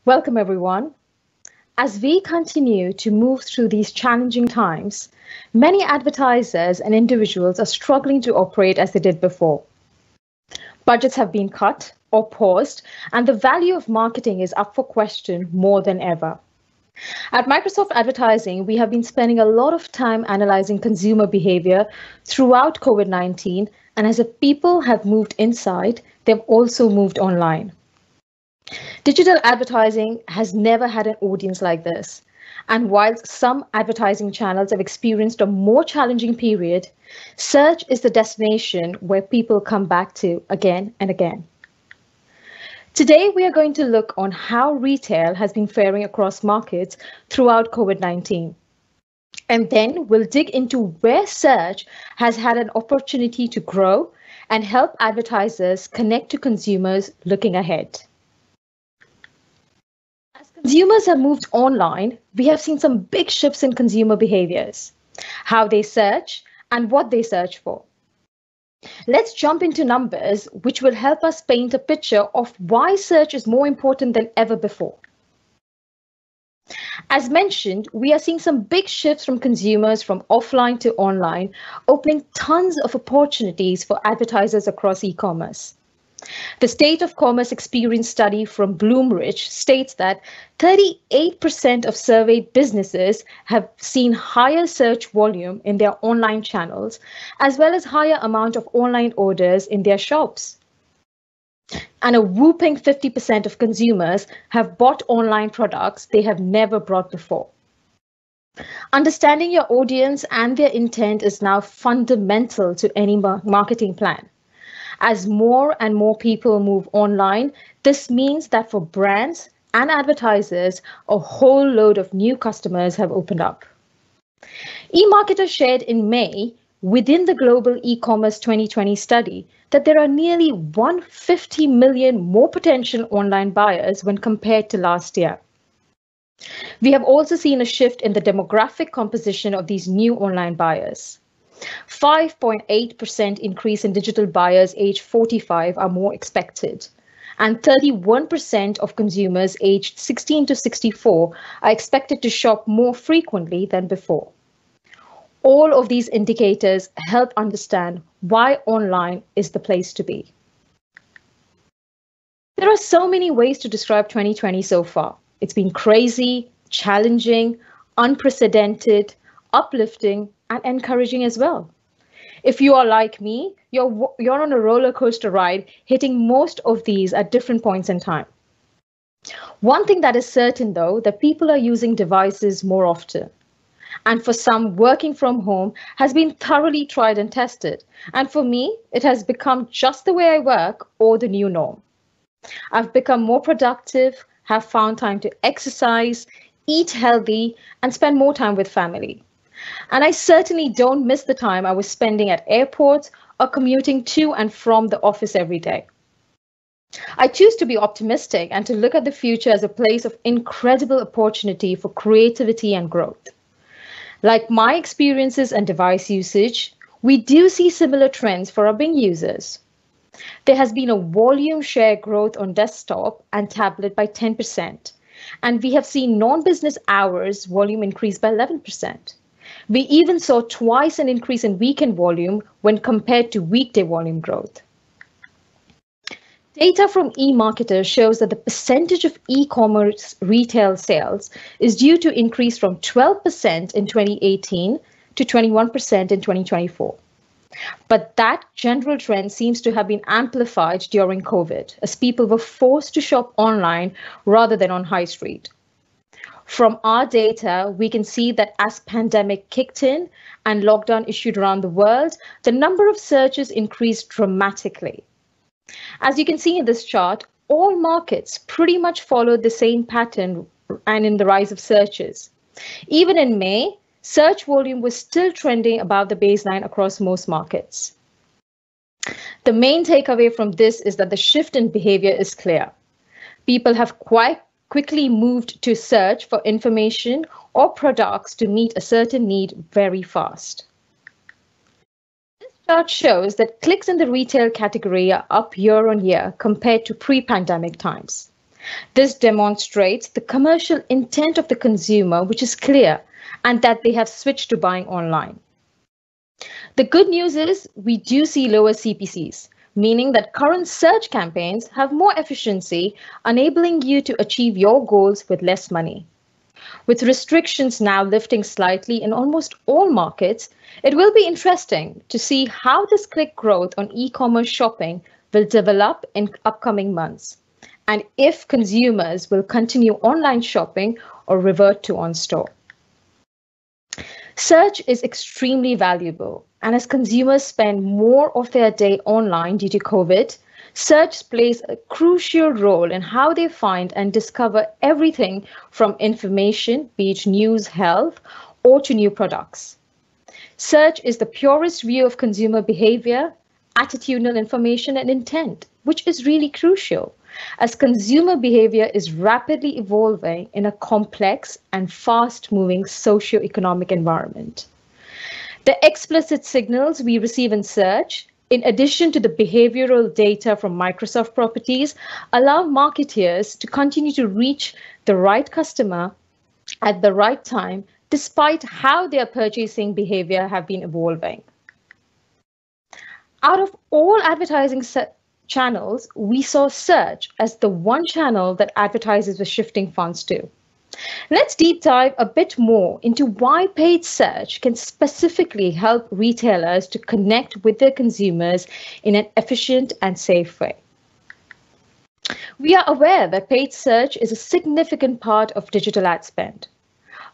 Welcome, everyone. As we continue to move through these challenging times, many advertisers and individuals are struggling to operate as they did before. Budgets have been cut or paused, and the value of marketing is up for question more than ever. At Microsoft Advertising, we have been spending a lot of time analyzing consumer behavior throughout COVID-19, and as people have moved inside, they've also moved online. Digital advertising has never had an audience like this. And while some advertising channels have experienced a more challenging period, search is the destination where people come back to again and again. Today, we are going to look on how retail has been faring across markets throughout COVID-19. And then we'll dig into where search has had an opportunity to grow and help advertisers connect to consumers looking ahead. Consumers have moved online, we have seen some big shifts in consumer behaviors, how they search and what they search for. Let's jump into numbers, which will help us paint a picture of why search is more important than ever before. As mentioned, we are seeing some big shifts from consumers from offline to online, opening tons of opportunities for advertisers across e-commerce. The State of Commerce Experience study from Bloomreach states that 38% of surveyed businesses have seen higher search volume in their online channels, as well as higher amount of online orders in their shops. And a whopping 50% of consumers have bought online products they have never bought before. Understanding your audience and their intent is now fundamental to any marketing plan. As more and more people move online, this means that for brands and advertisers, a whole load of new customers have opened up. Emarketers shared in May, within the Global E-commerce 2020 study, that there are nearly 150 million more potential online buyers when compared to last year. We have also seen a shift in the demographic composition of these new online buyers. 5.8% increase in digital buyers aged 45 are more expected, and 31% of consumers aged 16 to 64 are expected to shop more frequently than before. All of these indicators help understand why online is the place to be. There are so many ways to describe 2020 so far. It's been crazy, challenging, unprecedented, uplifting, and encouraging as well. If you are like me, you're on a roller coaster ride, hitting most of these at different points in time. One thing that is certain, though, that people are using devices more often. And for some, working from home has been thoroughly tried and tested. And for me, it has become just the way I work or the new norm. I've become more productive, have found time to exercise, eat healthy, and spend more time with family. And I certainly don't miss the time I was spending at airports or commuting to and from the office every day. I choose to be optimistic and to look at the future as a place of incredible opportunity for creativity and growth. Like my experiences and device usage, we do see similar trends for our Bing users. There has been a volume share growth on desktop and tablet by 10%, and we have seen non-business hours volume increase by 11%. We even saw twice an increase in weekend volume when compared to weekday volume growth. Data from Emarketers shows that the percentage of e-commerce retail sales is due to increase from 12% in 2018 to 21% in 2024. But that general trend seems to have been amplified during COVID, as people were forced to shop online rather than on high street. From our data, we can see that as pandemic kicked in and lockdown issued around the world, the number of searches increased dramatically. As you can see in this chart, all markets pretty much followed the same pattern and in the rise of searches. Even in May, search volume was still trending above the baseline across most markets. The main takeaway from this is that the shift in behavior is clear. People have quite quickly moved to search for information or products to meet a certain need very fast. This chart shows that clicks in the retail category are up year on year compared to pre-pandemic times. This demonstrates the commercial intent of the consumer, which is clear, and that they have switched to buying online. The good news is we do see lower CPCs, meaning that current search campaigns have more efficiency, enabling you to achieve your goals with less money. With restrictions now lifting slightly in almost all markets, it will be interesting to see how this click growth on e-commerce shopping will develop in upcoming months, and if consumers will continue online shopping or revert to on-store. Search is extremely valuable, and as consumers spend more of their day online due to COVID, search plays a crucial role in how they find and discover everything from information, be it news, health, or to new products. Search is the purest view of consumer behavior, attitudinal information, and intent, which is really crucial, as consumer behavior is rapidly evolving in a complex and fast-moving socio-economic environment. The explicit signals we receive in search, in addition to the behavioral data from Microsoft properties, allow marketers to continue to reach the right customer at the right time, despite how their purchasing behavior have been evolving. Out of all advertising channels, we saw search as the one channel that advertisers were shifting funds to. Let's deep dive a bit more into why paid search can specifically help retailers to connect with their consumers in an efficient and safe way. We are aware that paid search is a significant part of digital ad spend.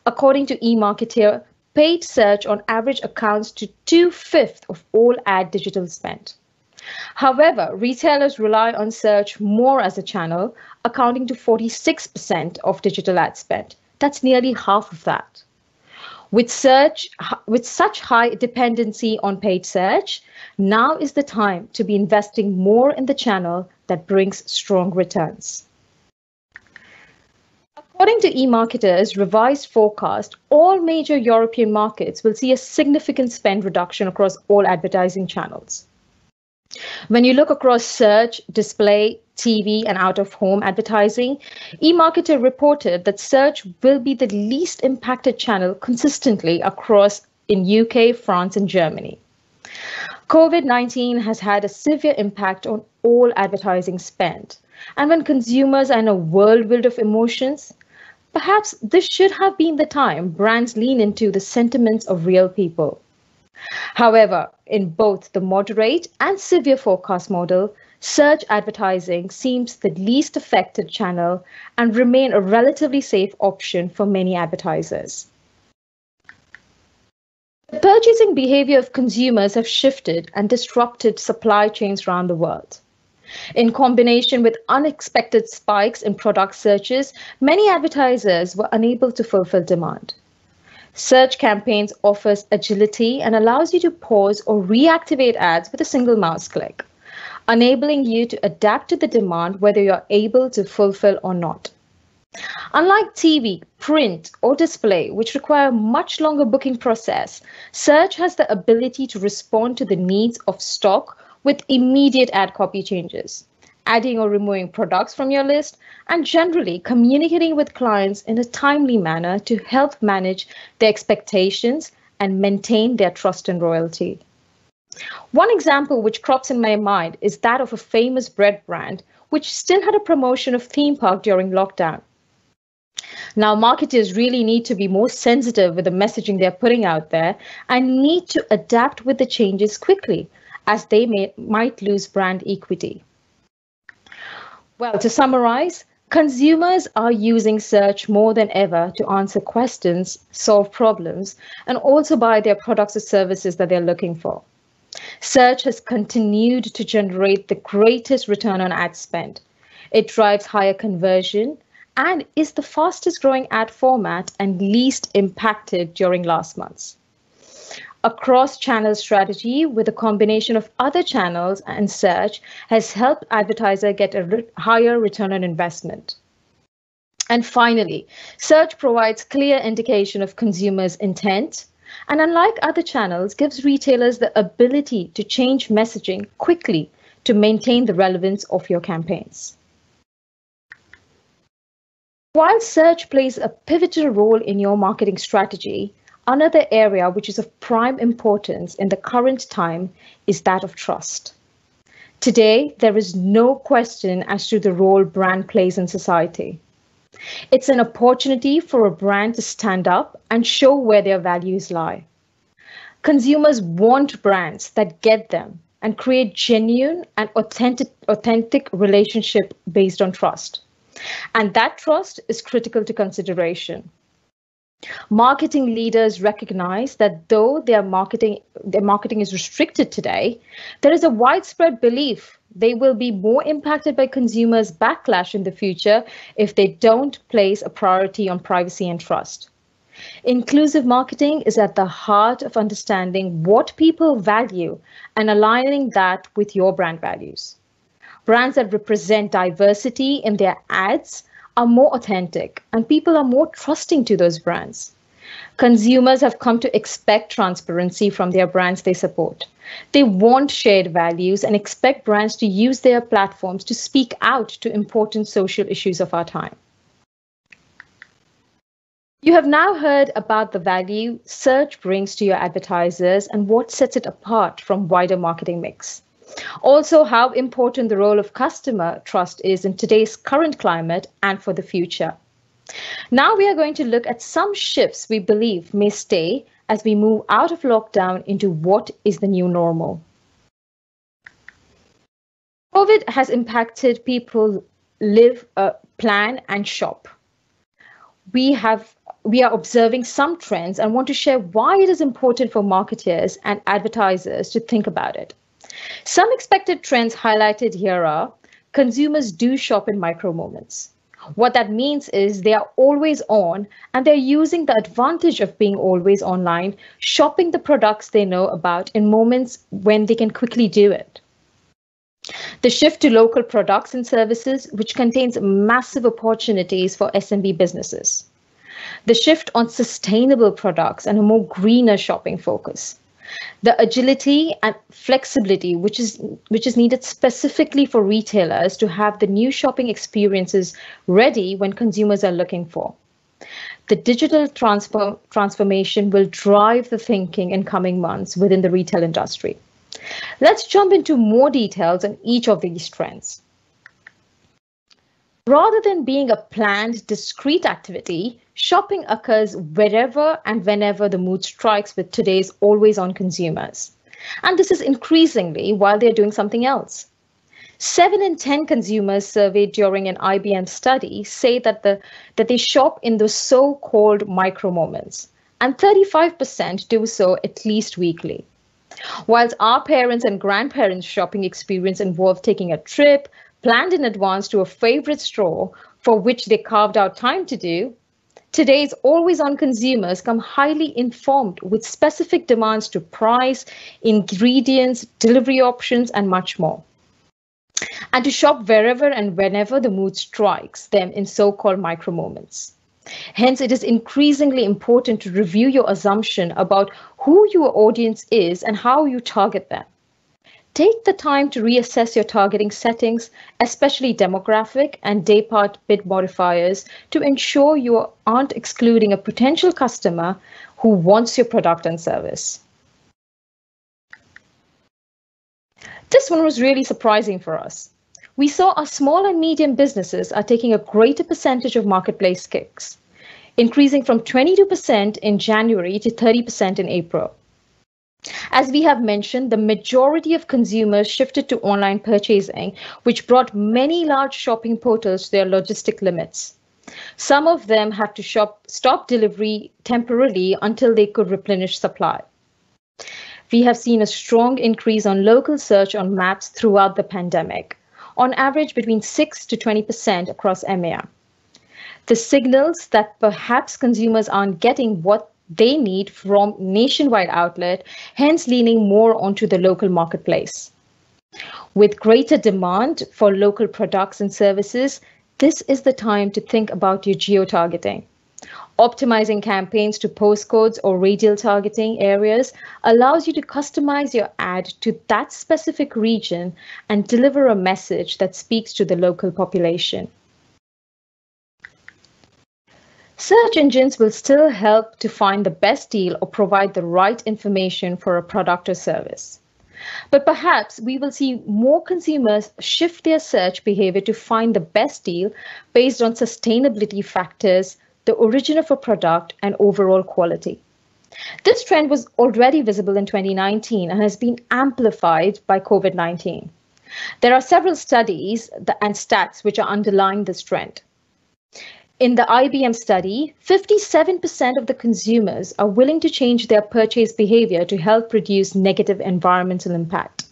According to Emarketers, paid search on average accounts to 2/5 of all ad digital spend. However, retailers rely on search more as a channel, accounting to 46% of digital ad spend. That's nearly half of that. With such high dependency on paid search, now is the time to be investing more in the channel that brings strong returns. According to Emarketers' revised forecast, all major European markets will see a significant spend reduction across all advertising channels. When you look across search, display, TV, and out-of-home advertising, Emarketer reported that search will be the least impacted channel consistently across in UK, France, and Germany. COVID-19 has had a severe impact on all advertising spend. And when consumers are in a whirlwind of emotions, perhaps this should have been the time brands lean into the sentiments of real people. However, in both the moderate and severe forecast model, search advertising seems the least affected channel and remain a relatively safe option for many advertisers. The purchasing behavior of consumers have shifted and disrupted supply chains around the world. In combination with unexpected spikes in product searches, many advertisers were unable to fulfill demand. Search campaigns offers agility and allows you to pause or reactivate ads with a single mouse click, enabling you to adapt to the demand whether you're able to fulfill or not. Unlike TV, print, or display, which require a much longer booking process, search has the ability to respond to the needs of stock with immediate ad copy changes, adding or removing products from your list, and generally communicating with clients in a timely manner to help manage their expectations and maintain their trust and loyalty. One example which crops in my mind is that of a famous bread brand, which still had a promotion of theme park during lockdown. Now, marketers really need to be more sensitive with the messaging they're putting out there and need to adapt with the changes quickly, as they might lose brand equity. Well, to summarize, consumers are using search more than ever to answer questions, solve problems, and also buy their products or services that they're looking for. Search has continued to generate the greatest return on ad spend. It drives higher conversion and is the fastest growing ad format and least impacted during last months. A cross-channel strategy with a combination of other channels and search has helped advertisers get a higher return on investment. And finally, search provides clear indication of consumers' intent, and unlike other channels, gives retailers the ability to change messaging quickly to maintain the relevance of your campaigns. While search plays a pivotal role in your marketing strategy, another area which is of prime importance in the current time is that of trust. Today, there is no question as to the role brand plays in society. It's an opportunity for a brand to stand up and show where their values lie. Consumers want brands that get them and create genuine and authentic relationship based on trust. And that trust is critical to consideration. Marketing leaders recognize that though their marketing is restricted today, there is a widespread belief they will be more impacted by consumers' backlash in the future if they don't place a priority on privacy and trust. Inclusive marketing is at the heart of understanding what people value and aligning that with your brand values. Brands that represent diversity in their ads are more authentic and people are more trusting to those brands. Consumers have come to expect transparency from their brands they support. They want shared values and expect brands to use their platforms to speak out to important social issues of our time. You have now heard about the value search brings to your advertisers and what sets it apart from wider marketing mix. Also, how important the role of customer trust is in today's current climate and for the future. Now we are going to look at some shifts we believe may stay as we move out of lockdown into what is the new normal. COVID has impacted people live, plan, and shop. We are observing some trends and want to share why it is important for marketers and advertisers to think about it. Some expected trends highlighted here are consumers do shop in micromoments. What that means is they are always on and they're using the advantage of being always online, shopping the products they know about in moments when they can quickly do it. The shift to local products and services, which contains massive opportunities for SMB businesses. The shift on sustainable products and a more greener shopping focus. The agility and flexibility which is needed specifically for retailers to have the new shopping experiences ready when consumers are looking for. The digital transformation will drive the thinking in coming months within the retail industry. Let's jump into more details on each of these trends. Rather than being a planned, discrete activity, shopping occurs wherever and whenever the mood strikes with today's always-on consumers. And this is increasingly while they're doing something else. 7 in 10 consumers surveyed during an IBM study say that they shop in the so-called micromoments, and 35% do so at least weekly. Whilst our parents' and grandparents' shopping experience involved taking a trip, planned in advance to a favorite store for which they carved out time to do, today's always-on consumers come highly informed with specific demands to price, ingredients, delivery options, and much more. And to shop wherever and whenever the mood strikes them in so-called micromoments. Hence, it is increasingly important to review your assumption about who your audience is and how you target them. Take the time to reassess your targeting settings, especially demographic and daypart bid modifiers, to ensure you aren't excluding a potential customer who wants your product and service. This one was really surprising for us. We saw our small and medium businesses are taking a greater percentage of marketplace clicks, increasing from 22% in January to 30% in April. As we have mentioned, the majority of consumers shifted to online purchasing, which brought many large shopping portals to their logistic limits. Some of them had to stop delivery temporarily until they could replenish supply. We have seen a strong increase on local search on maps throughout the pandemic, on average between 6 to 20% across EMEA. This signals that perhaps consumers aren't getting what they need from nationwide outlet, hence leaning more onto the local marketplace. With greater demand for local products and services, this is the time to think about your geo-targeting. Optimizing campaigns to postcodes or radial targeting areas allows you to customize your ad to that specific region and deliver a message that speaks to the local population. Search engines will still help to find the best deal or provide the right information for a product or service. But perhaps we will see more consumers shift their search behavior to find the best deal based on sustainability factors, the origin of a product, and overall quality. This trend was already visible in 2019 and has been amplified by COVID-19. There are several studies and stats which are underlying this trend. In the IBM study, 57% of the consumers are willing to change their purchase behavior to help reduce negative environmental impact.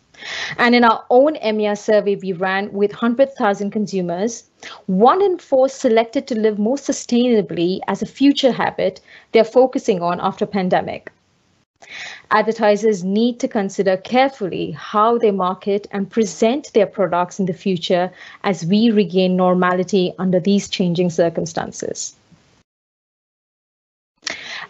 And in our own EMEA survey we ran with 100,000 consumers, 1 in 4 selected to live more sustainably as a future habit they're focusing on after pandemic. Advertisers need to consider carefully how they market and present their products in the future as we regain normality under these changing circumstances.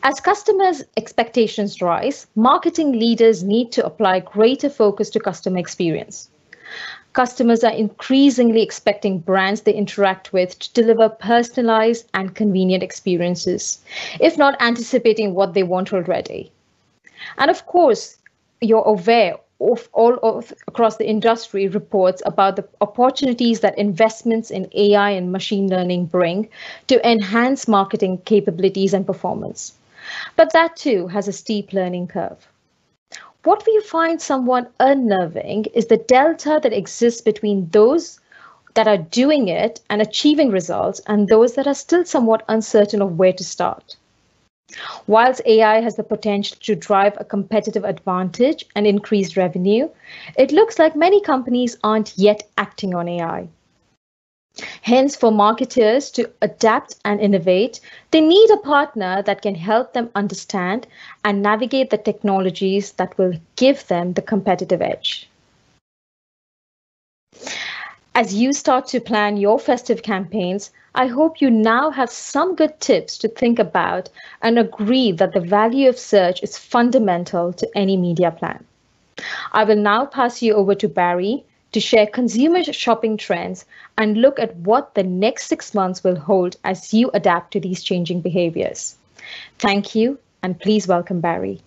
As customers' expectations rise, marketing leaders need to apply greater focus to customer experience. Customers are increasingly expecting brands they interact with to deliver personalized and convenient experiences, if not anticipating what they want already. And of course, you're aware of across the industry reports about the opportunities that investments in AI and machine learning bring to enhance marketing capabilities and performance. But that too has a steep learning curve. What we find somewhat unnerving is the delta that exists between those that are doing it and achieving results and those that are still somewhat uncertain of where to start. Whilst AI has the potential to drive a competitive advantage and increase revenue, it looks like many companies aren't yet acting on AI. Hence, for marketers to adapt and innovate, they need a partner that can help them understand and navigate the technologies that will give them the competitive edge. As you start to plan your festive campaigns, I hope you now have some good tips to think about and agree that the value of search is fundamental to any media plan. I will now pass you over to Barry to share consumer shopping trends and look at what the next 6 months will hold as you adapt to these changing behaviors. Thank you, and please welcome Barry.